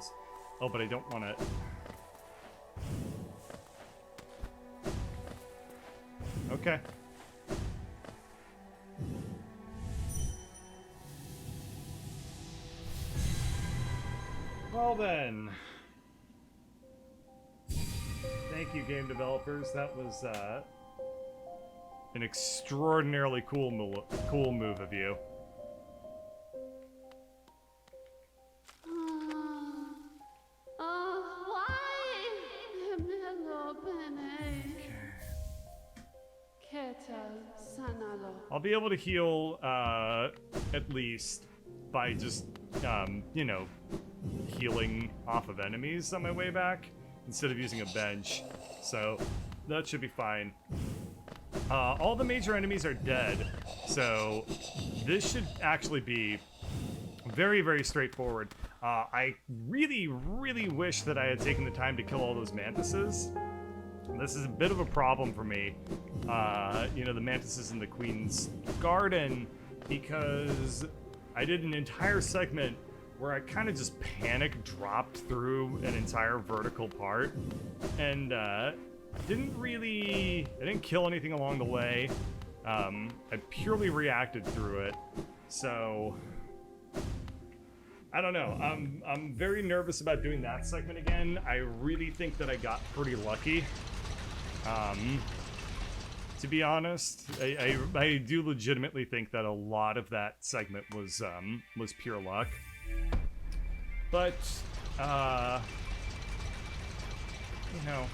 those. Oh, but I don't want to... Okay. Well then. Thank you, game developers. That was an extraordinarily cool move of you. I'll be able to heal, at least by just, you know, healing off of enemies on my way back instead of using a bench. So that should be fine. All the major enemies are dead, so this should actually be very, very straightforward. I really, really wish that I had taken the time to kill all those mantises. This is a bit of a problem for me, you know, the mantises in the Queen's Garden, because I did an entire segment where I kind of just panic dropped through an entire vertical part, and I didn't kill anything along the way. I purely reacted through it, so I don't know. I'm very nervous about doing that segment again. I really think that I got pretty lucky. To be honest, I do legitimately think that a lot of that segment was pure luck. But, you know,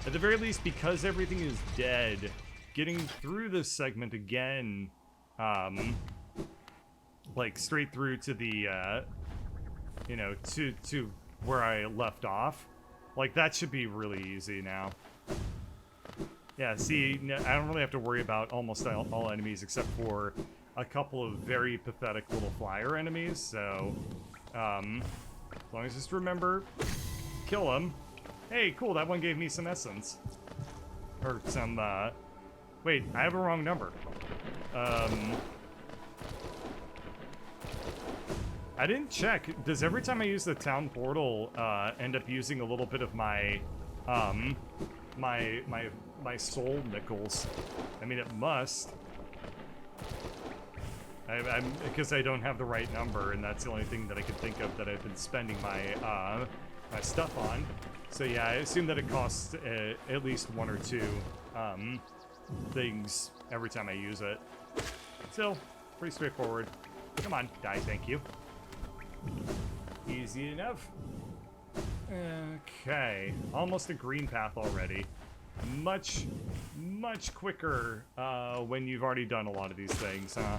at the very least, because everything is dead, getting through this segment again, like straight through to the, you know, to where I left off, like that should be really easy now. Yeah, see, I don't really have to worry about almost all enemies except for a couple of very pathetic little flyer enemies, so, as long as I just remember, kill them. Hey, cool, that one gave me some essence. Or some, wait, I have a wrong number. I didn't check. Does every time I use the town portal, end up using a little bit of my, my soul nickels? I mean, it must. I'm because I don't have the right number, and that's the only thing that I could think of that I've been spending my my stuff on. So yeah, I assume that it costs at least one or two things every time I use it. Still, pretty straightforward. Come on, die, thank you. Easy enough. Okay, almost a green path already. Much quicker when you've already done a lot of these things, huh?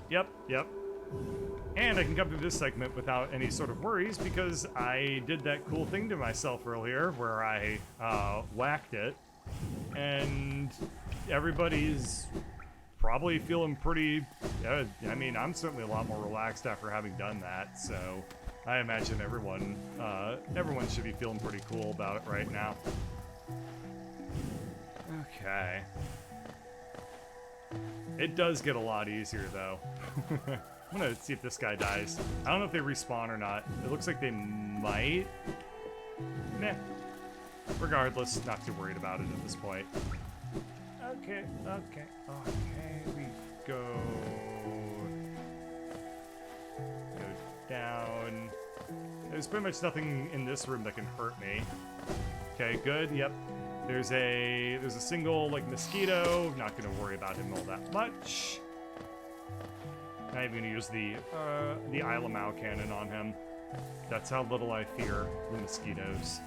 Yep. And I can come through this segment without any sort of worries because I did that cool thing to myself earlier where I whacked it, and everybody's probably feeling pretty good. I mean, I'm certainly a lot more relaxed after having done that, so I imagine everyone should be feeling pretty cool about it right now. Okay. It does get a lot easier, though. I'm gonna see if this guy dies. I don't know if they respawn or not. It looks like they might. Meh. Regardless, not too worried about it at this point. Okay. We go down. There's pretty much nothing in this room that can hurt me. Okay, good. Yep. There's a single like mosquito. Not gonna worry about him all that much. Not even gonna use the Isle of Mao cannon on him. That's how little I fear the mosquitoes.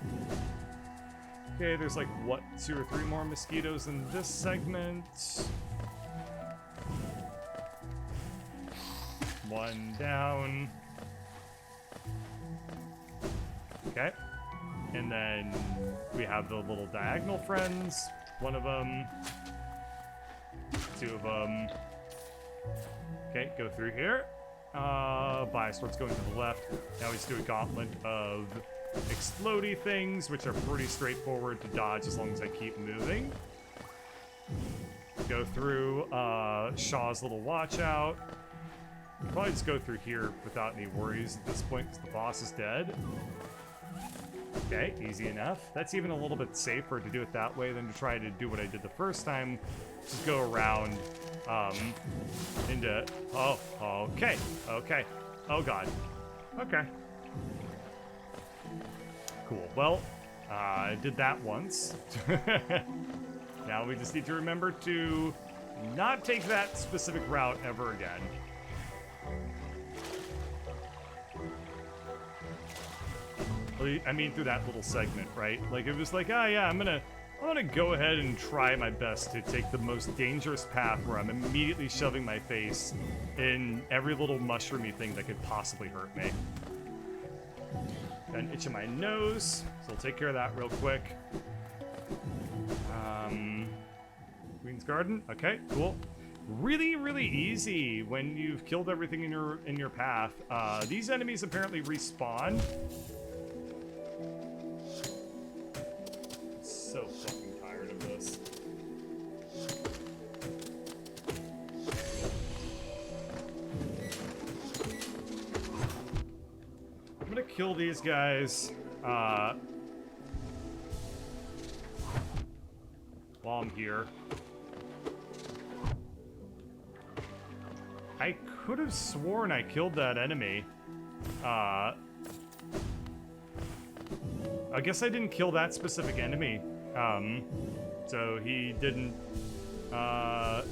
Okay, there's like, what, 2 or 3 more mosquitoes in this segment. One down. Okay. And then we have the little diagonal friends. One of them. 2 of them. Okay, go through here. Bias Sword's going to the left. Now we just do a gauntlet of explodey things, which are pretty straightforward to dodge as long as I keep moving. Go through Shaw's little watch out. Probably just go through here without any worries at this point because the boss is dead. Okay, easy enough. That's even a little bit safer to do it that way than to try to do what I did the first time. Just go around into... Oh, okay, okay. Oh, God. Okay. Cool. Well, I did that once. Now we just need to remember to not take that specific route ever again. I mean, through that little segment, right? Like, it was like, oh yeah, I'm gonna go ahead and try my best to take the most dangerous path where I'm immediately shoving my face in every little mushroomy thing that could possibly hurt me. Got an itch in my nose, so I'll take care of that real quick. Queen's Garden, okay, cool. Really, really easy when you've killed everything in your path. These enemies apparently respawn. So fucking tired of this. I'm gonna kill these guys while I'm here. I could have sworn I killed that enemy. I guess I didn't kill that specific enemy. So he didn't die.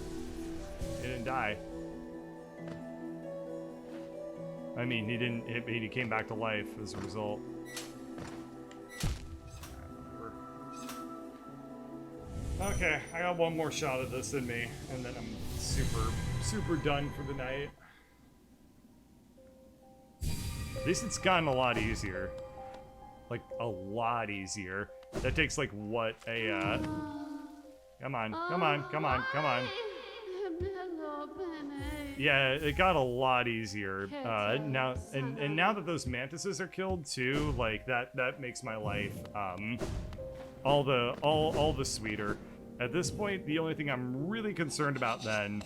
I mean, he came back to life as a result. Okay, I got one more shot of this in me, and then I'm super done for the night. At least it's gotten a lot easier. Like, a lot easier. That takes, like, what, a, Come on, come on, come on, come on. Yeah, it got a lot easier. Now that those mantises are killed, too, like, that makes my life, all the sweeter. At this point, the only thing I'm really concerned about then,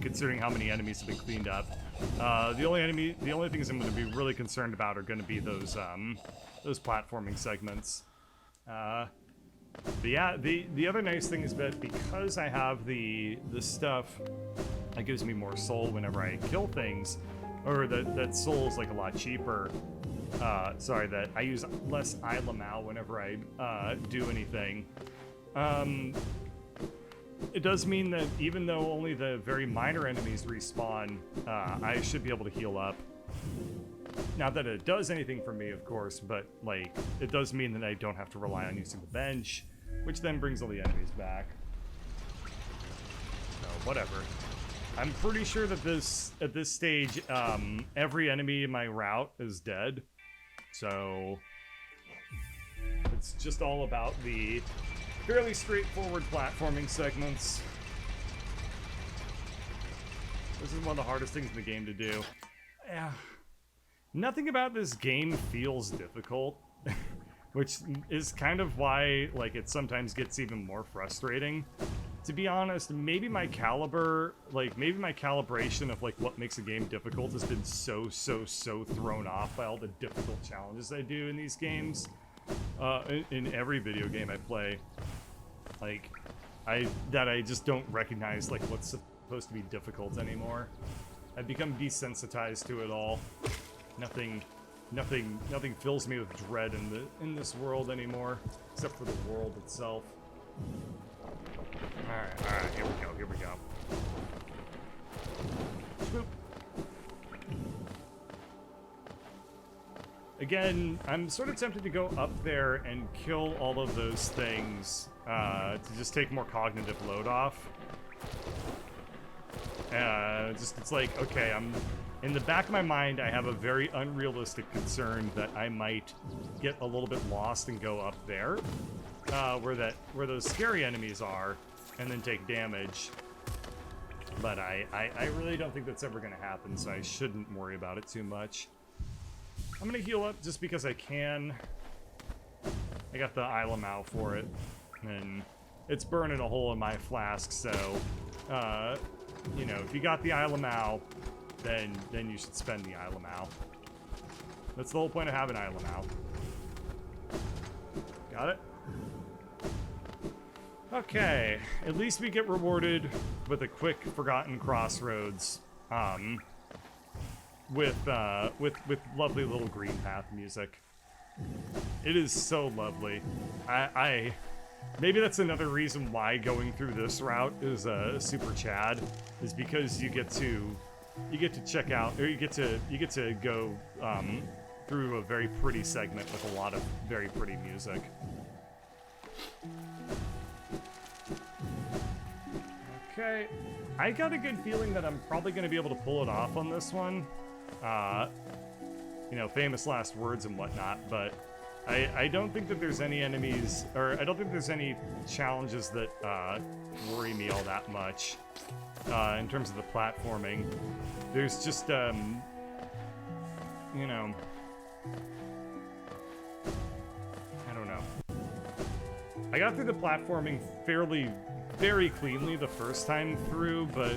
considering how many enemies have been cleaned up, the only things I'm going to be really concerned about are going to be those platforming segments. But yeah, the other nice thing is that because I have the stuff that gives me more soul whenever I kill things, or that soul is like a lot cheaper. Sorry, that I use less Ilamau whenever I do anything. It does mean that even though only the very minor enemies respawn, I should be able to heal up. Not that it does anything for me, of course, but, like, it does mean that I don't have to rely on using the bench, which then brings all the enemies back. So, whatever. I'm pretty sure that at this stage, every enemy in my route is dead. So, it's just all about the fairly straightforward platforming segments. This is one of the hardest things in the game to do. Yeah. Nothing about this game feels difficult, which is kind of why, like, it sometimes gets even more frustrating. To be honest, maybe my calibration of, like, what makes a game difficult has been so thrown off by all the difficult challenges I do in these games. In every video game I play. Like, I just don't recognize, like, what's supposed to be difficult anymore. I've become desensitized to it all. Nothing fills me with dread in this world anymore, except for the world itself. Alright, here we go. Swoop. Again, I'm sort of tempted to go up there and kill all of those things, to just take more cognitive load off. It's like, okay, in the back of my mind, I have a very unrealistic concern that I might get a little bit lost and go up there, where those scary enemies are, and then take damage. But I really don't think that's ever going to happen, so I shouldn't worry about it too much. I'm going to heal up just because I can. I got the Ilamau for it, and it's burning a hole in my flask, so you know, if you got the Isle of Mau, then you should spend the Isle of Mau. That's the whole point of having Isle of Mau. Got it? Okay, at least we get rewarded with a quick forgotten crossroads, with lovely little green path music. It is so lovely. Maybe that's another reason why going through this route is super Chad, is because you get to check out, or you get to go through a very pretty segment with a lot of very pretty music. Okay, I got a good feeling that I'm probably going to be able to pull it off on this one. You know, famous last words and whatnot, but I don't think that there's any enemies, or I don't think there's any challenges that worry me all that much in terms of the platforming. There's just, you know, I don't know. I got through the platforming very cleanly the first time through, but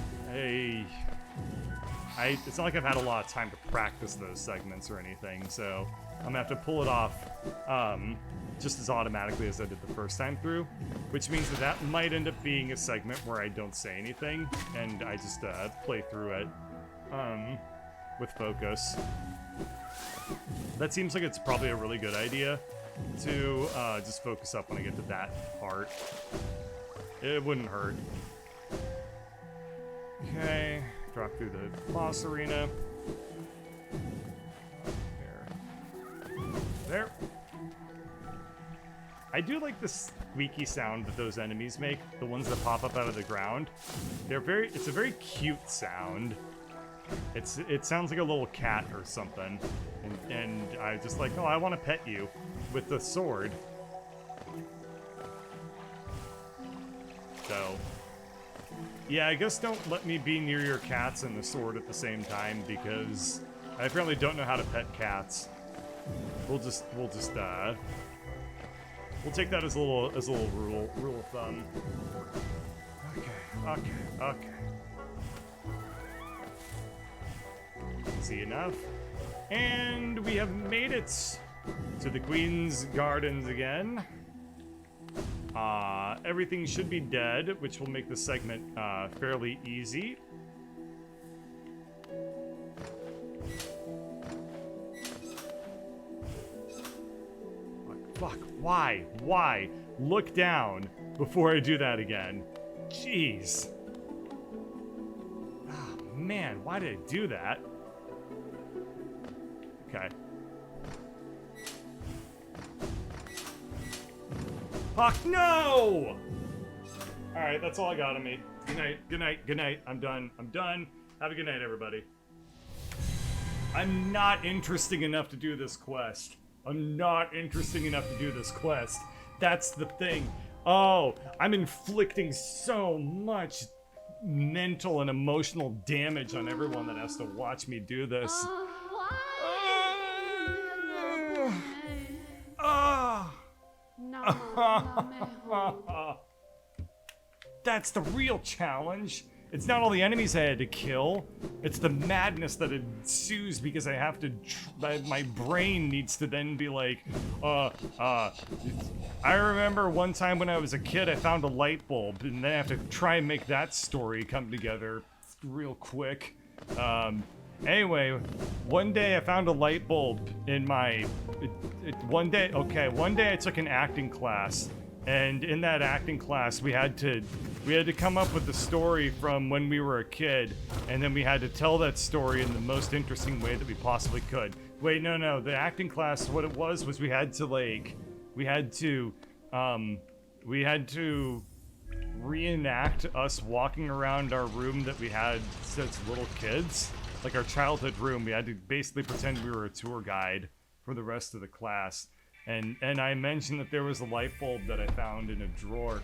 it's not like I've had a lot of time to practice those segments or anything, so I'm gonna have to pull it off just as automatically as I did the first time through, which means that might end up being a segment where I don't say anything and I just play through it with focus. That seems like it's probably a really good idea to just focus up when I get to that part. It wouldn't hurt. Okay, drop through the boss arena. There. I do like the squeaky sound that those enemies make, the ones that pop up out of the ground. It's a very cute sound. It sounds like a little cat or something. And I just like, oh, I want to pet you with the sword. So, yeah, I guess don't let me be near your cats and the sword at the same time, because I apparently don't know how to pet cats. We'll take that as a little rule of thumb. Okay. Easy enough. And we have made it to the Queen's Gardens again. Everything should be dead, which will make the segment fairly easy. Fuck, why? Look down before I do that again. Jeez. Oh, man, why did I do that? Okay. Fuck, no! Alright, that's all I got on me. Good night. I'm done. Have a good night, everybody. I'm not interesting enough to do this quest. That's the thing. Oh, I'm inflicting so much mental and emotional damage on everyone that has to watch me do this. That's the real challenge. It's not all the enemies I had to kill. It's the madness that ensues because I have to. My brain needs to then be like, I remember one time when I was a kid, I found a light bulb, and then I have to try and make that story come together real quick. Anyway, one day I found a light bulb in my. One day I took an acting class, and in that acting class we had to come up with the story from when we were a kid, and then we had to tell that story in the most interesting way that we possibly could. Wait, no, the acting class, what it was we had to reenact us walking around our room that we had since little kids, like our childhood room. We had to basically pretend we were a tour guide for the rest of the class, and I mentioned that there was a light bulb that I found in a drawer.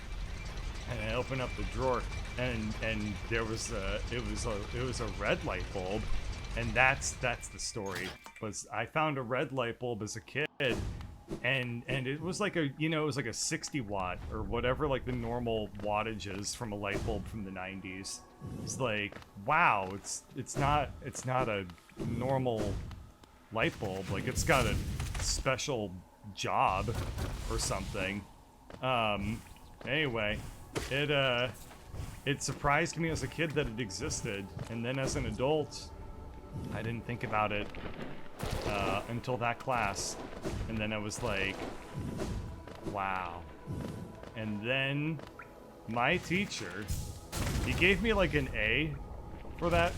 And I opened up the drawer, and there was it was a red light bulb, and that's the story. Was I found a red light bulb as a kid, and it was like a, you know, it was like a 60 watt or whatever, like the normal wattage is from a light bulb from the 90s. It's like, wow, it's not a normal light bulb. Like, it's got a special job or something. Anyway, it surprised me as a kid that it existed, and then as an adult, I didn't think about it until that class, and then I was like, wow. And then my teacher, he gave me like an A for that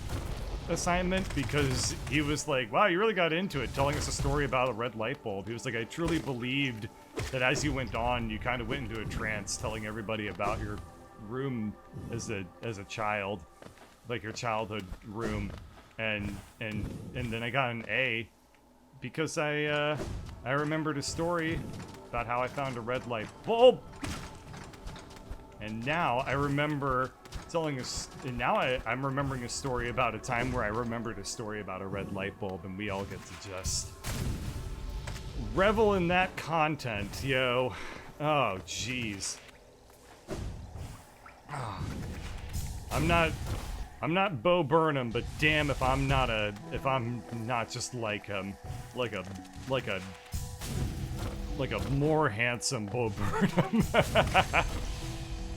assignment because he was like, wow, you really got into it, telling us a story about a red light bulb. He was like, I truly believed that as you went on, you kind of went into a trance, telling everybody about your room as a child, like your childhood room, and then I got an A because I remembered a story about how I found a red light bulb, and now I remember telling us, and now I'm remembering a story about a time where I remembered a story about a red light bulb, and we all get to just revel in that content, yo. Oh, jeez. I'm not Bo Burnham, but damn if I'm not just like a more handsome Bo Burnham.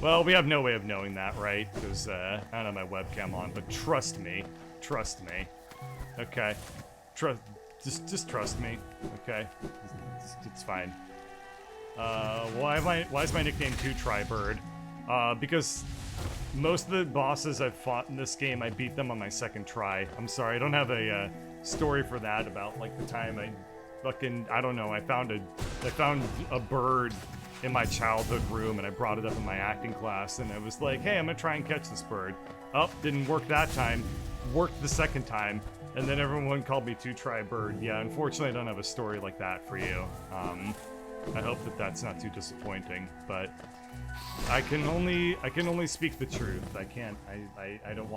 Well, we have no way of knowing that, right? Because I don't have my webcam on, but trust me. Okay, just trust me. Okay, it's fine. Why is my nickname 2-Try-Bird? Because most of the bosses I've fought in this game, I beat them on my second try. I'm sorry, I don't have a story for that about like the time I don't know, I found a bird in my childhood room and I brought it up in my acting class and I was like, hey, I'm gonna try and catch this bird. Oh, didn't work that time. Worked the second time, and then everyone called me 2-Try-Bird. Yeah, unfortunately I don't have a story like that for you. I hope that that's not too disappointing, but I can only speak the truth. I don't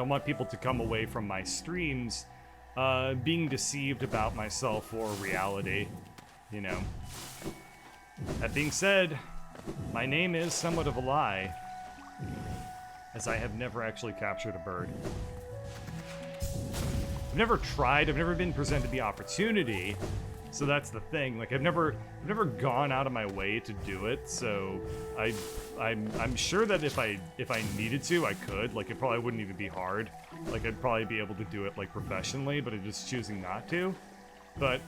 want people to come away from my streams being deceived about myself or reality, you know. That being said, my name is somewhat of a lie, as I have never actually captured a bird. I've never tried, I've never been presented the opportunity, so that's the thing. Like, I've never gone out of my way to do it, so I'm sure that if I needed to, I could. Like, it probably wouldn't even be hard. Like, I'd probably be able to do it, like, professionally, but I'm just choosing not to. But,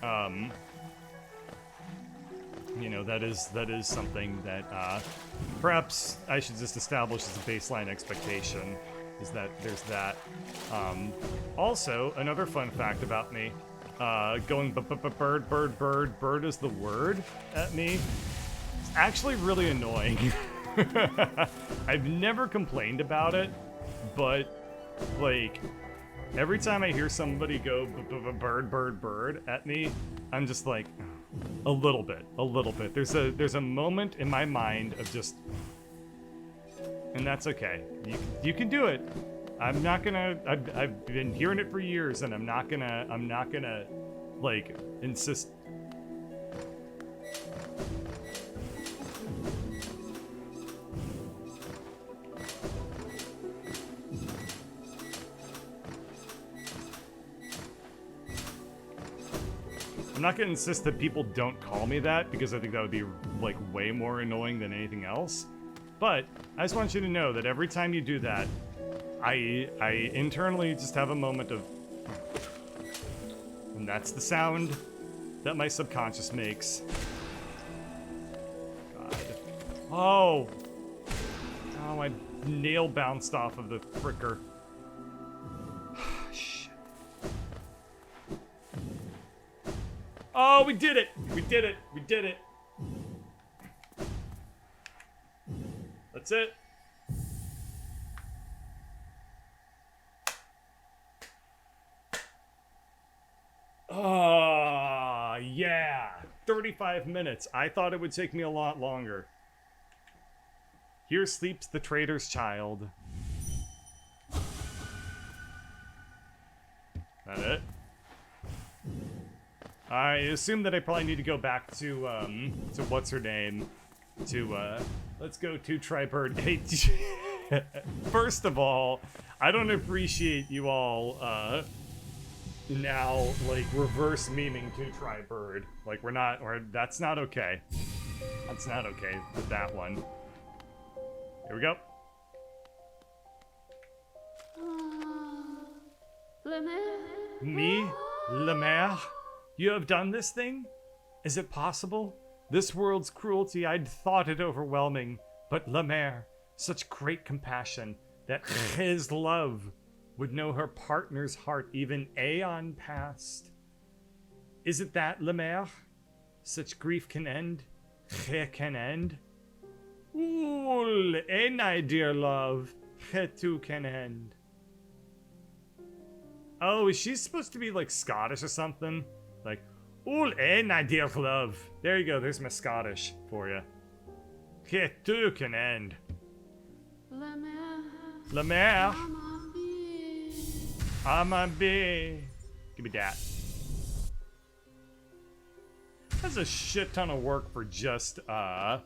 you know, that is something that perhaps I should just establish as a baseline expectation, is that there's that. Also, another fun fact about me, going bird is the word at me, it's actually really annoying. I've never complained about it, but like every time I hear somebody go bird at me, I'm just like, a little bit. There's a moment in my mind of just, and that's okay. You can do it. I'm not gonna. I've been hearing it for years, and I'm not gonna like insist. I'm not gonna insist that people don't call me that, because I think that would be like way more annoying than anything else. But I just want you to know that every time you do that, I internally just have a moment of, and that's the sound that my subconscious makes. God. Oh, my nail bounced off of the fricker. Oh, we did it! We did it! That's it. Oh, yeah. 35 minutes. I thought it would take me a lot longer. Here sleeps the traitor's child. That it? I assume that I probably need to go back to what's her name? Let's go to Tribird. Hey, first of all, I don't appreciate you all, now, like, reverse memeing to Tribird. Like, that's not okay. That's not okay with that one. Here we go. Me, Le Maire? You have done this thing? Is it possible? This world's cruelty, I'd thought it overwhelming. But Le Maire, such great compassion, that his love would know her partner's heart even aeon past. Is it that, Le Maire? Such grief can end? Can end? Ooh, my dear love, too can end. Oh, is she supposed to be like Scottish or something? Like, ooh, my dear love. There you go, there's my Scottish for you. Too can end. La mer. I'm a bee. Give me that. That's a shit ton of work for just, that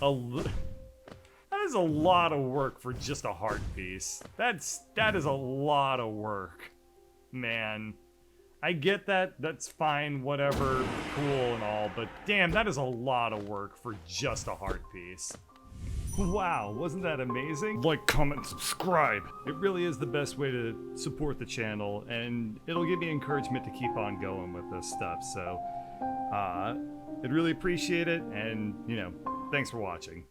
is a lot of work for just a heart piece. That is a lot of work. Man. I get that, that's fine, whatever, cool and all, but damn, that is a lot of work for just a heart piece. Wow, wasn't that amazing? Like, comment, subscribe. It really is the best way to support the channel, and it'll give me encouragement to keep on going with this stuff, so, I'd really appreciate it, and, you know, thanks for watching.